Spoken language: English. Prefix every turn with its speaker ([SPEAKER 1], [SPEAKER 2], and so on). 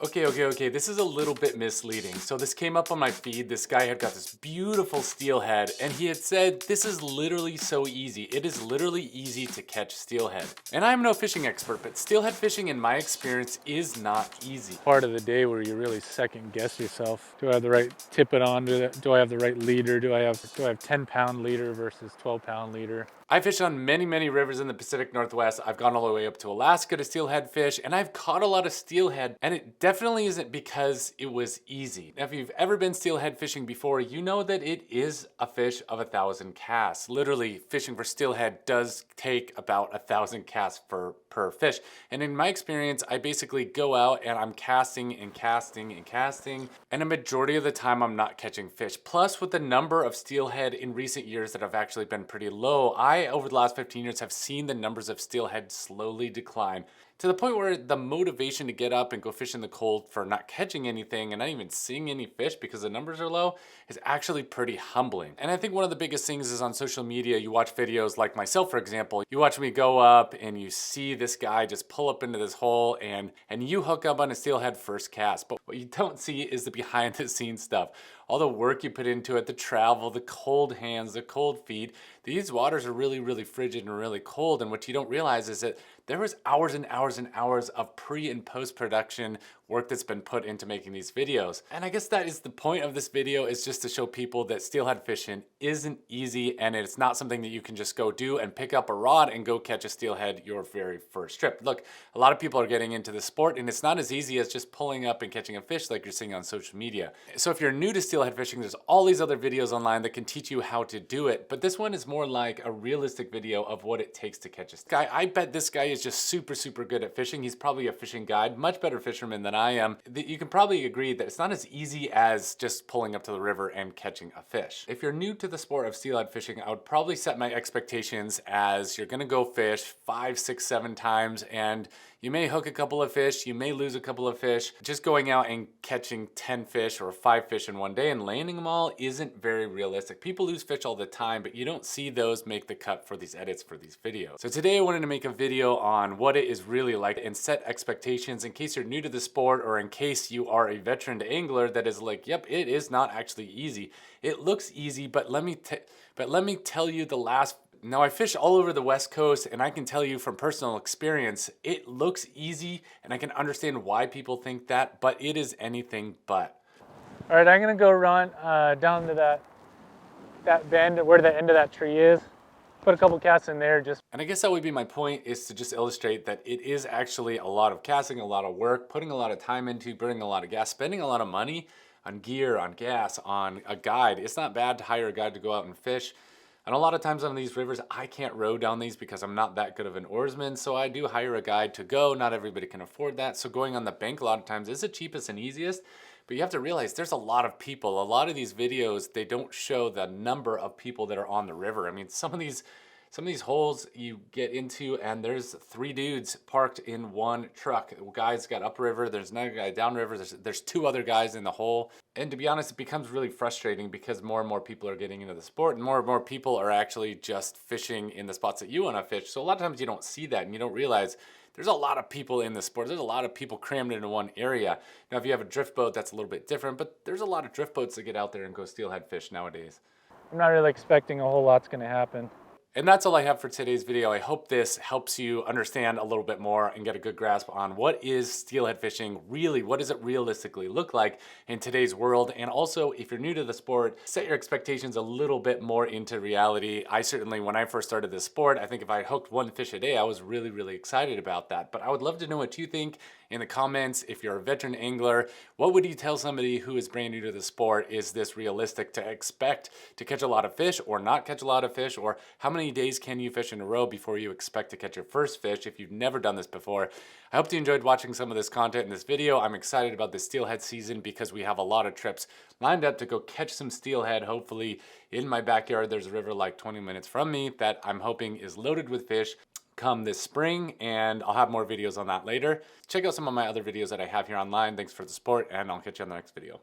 [SPEAKER 1] Okay, this is a little bit misleading. So this came up on my feed. This guy had got this beautiful steelhead and he had said, this is literally so easy. It is literally easy to catch steelhead. And I'm no fishing expert, but steelhead fishing in my experience is not easy.
[SPEAKER 2] Part of the day where you really second guess yourself. Do I have the right tippet on? Do I have the right leader? Do I have 10-pound leader versus 12-pound leader?
[SPEAKER 1] I fish on many rivers in the Pacific Northwest. I've gone all the way up to Alaska to steelhead fish, and I've caught a lot of steelhead, and it definitely isn't because it was easy. Now, if you've ever been steelhead fishing before, you know that it is a fish of 1,000 casts. Literally, fishing for steelhead does take about 1,000 casts per fish. And in my experience, I basically go out and I'm casting and casting and casting, and a majority of the time I'm not catching fish. Plus, with the number of steelhead in recent years that have actually been pretty low, I, over the last 15 years, have seen the numbers of steelhead slowly decline to the point where the motivation to get up and go fish in the cold for not catching anything and not even seeing any fish because the numbers are low is actually pretty humbling. And I think one of the biggest things is on social media, you watch videos like myself, for example, you watch me go up and you see this guy just pull up into this hole and you hook up on a steelhead first cast. But what you don't see is the behind the scenes stuff. All the work you put into it, the travel, the cold hands, the cold feed. These waters are really frigid and really cold. And what you don't realize is that there was hours and hours of pre and post production work that's been put into making these videos. And I guess that is the point of this video, is just to show people that steelhead fishing isn't easy and it's not something that you can just go do and pick up a rod and go catch a steelhead your very first trip. Look, a lot of people are getting into the sport and it's not as easy as just pulling up and catching a fish like you're seeing on social media. So if you're new to steelhead fishing, there's all these other videos online that can teach you how to do it. But this one is more like a realistic video of what it takes to catch a guy. I bet this guy is just super good at fishing. He's probably a fishing guide, much better fisherman than I am. You can probably agree that it's not as easy as just pulling up to the river and catching a fish. If you're new to the sport of steelhead fishing, I would probably set my expectations as you're gonna go fish 5, 6, 7 times and you may hook a couple of fish, you may lose a couple of fish. Just going out and catching 10 fish or 5 fish in one day and landing them all isn't very realistic. People lose fish all the time, but you don't see those make the cut for these edits for these videos. So today I wanted to make a video on what it is really like and set expectations in case you're new to the sport or in case you are a veteran angler that is like, yep, it is not actually easy. It looks easy, but let me tell you Now, I fish all over the West Coast, and I can tell you from personal experience, it looks easy, and I can understand why people think that, but it is anything but.
[SPEAKER 2] All right, I'm gonna go run down to that bend where the end of that tree is. Put a couple casts in there just.
[SPEAKER 1] And I guess that would be my point, is to just illustrate that it is actually a lot of casting, a lot of work, putting a lot of time into, burning a lot of gas, spending a lot of money on gear, on gas, on a guide. It's not bad to hire a guide to go out and fish. And a lot of times on these rivers, I can't row down these because I'm not that good of an oarsman, so I do hire a guide to go. Not everybody can afford that, so going on the bank a lot of times is the cheapest and easiest. But you have to realize there's a lot of people. A lot of these videos, they don't show the number of people that are on the river. I mean, some of these holes you get into and there's 3 dudes parked in one truck. Guys got upriver, there's another guy downriver, there's 2 other guys in the hole. And to be honest, it becomes really frustrating because more and more people are getting into the sport and more people are actually just fishing in the spots that you want to fish. So a lot of times you don't see that and you don't realize there's a lot of people in the sport. There's a lot of people crammed into one area. Now, if you have a drift boat, that's a little bit different, but there's a lot of drift boats that get out there and go steelhead fish nowadays.
[SPEAKER 2] I'm not really expecting a whole lot's gonna happen.
[SPEAKER 1] And that's all I have for today's video. I hope this helps you understand a little bit more and get a good grasp on what is steelhead fishing really, what does it realistically look like in today's world. And also, if you're new to the sport, set your expectations a little bit more into reality. I certainly, when I first started this sport, I think if I hooked 1 fish a day, I was really excited about that. But I would love to know what you think in the comments. If you're a veteran angler, what would you tell somebody who is brand new to the sport? Is this realistic to expect to catch a lot of fish or not catch a lot of fish? Or how many days can you fish in a row before you expect to catch your first fish if you've never done this before? I hope you enjoyed watching some of this content in this video. I'm excited about the steelhead season because we have a lot of trips lined up to go catch some steelhead. Hopefully in my backyard, there's a river like 20 minutes from me that I'm hoping is loaded with fish come this spring, and I'll have more videos on that later. Check out some of my other videos that I have here online. Thanks for the support, and I'll catch you on the next video.